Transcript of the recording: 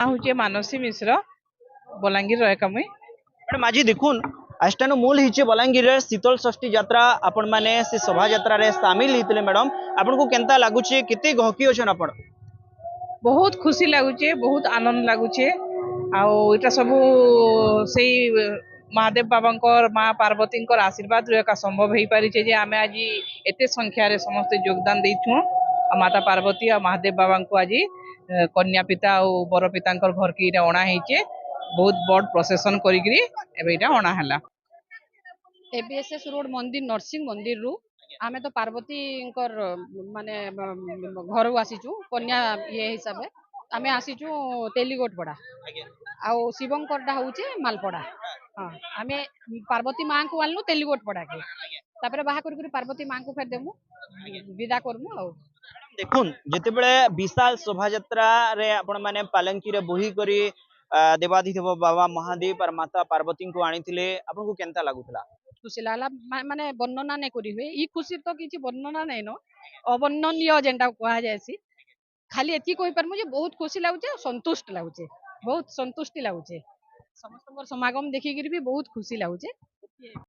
हूँ मानसी मिश्र बलांगीर रहे कमुई। मैडम आज देखुन आष्टानु मूल हिचे बलांगीर रे शीतल षष्ठी यात्रा आपण माने से शोभा यात्रा रे शामिल हितले मैडम आपन को केनता लागुचे केते गहकी अछन आपण बहुत खुशी लगुचे बहुत आनंद लगुचे आटा सब से महादेव बाबा माँ पार्वती आशीर्वाद रू एका संभव हो पारी जे आम आज एत संख्यार समस्ते योगदान देछुँ माता पार्वती और महादेव बाबा को आज कन्या पिता और बर पिता घर की अणा बहुत बड़ प्रोसेसन करा अणाला। एबीएसएस रोड मंदिर नरसिंह मंदिर रु आमे तो पार्वती माने घर आसीचु कन्या ये हिसाब आमे आसीचु तेलीगोट पड़ा आउ शिवंकरटा होचे मालपड़ा। हाँ आमे पार्वती माँ को आनलु तेलीगोट पड़ा के तापर बाहा कर पार्वती माँ को फेर देमु विदा करमु आउ देखुन जेते बेले विशाल शोभा यात्रा रे आपण माने पालंकी रे बोही करी देवाधिदेव बाबा महादेव और माता पार्वती को आनीथिले आपन को केनता लागुतला खुशी लागला माने वर्णना नहीं करी हुए ई खुशी तो किसी वर्णना नहीं न अवर्णनीय जेनटा कहा जायसी खाली एति कहि पर मुझे बहुत खुशी लागुचे संतुष्ट लागुचे बहुत संतुष्टि लागुचे समस्त समागम देखि भी बहुत खुशी लागुचे।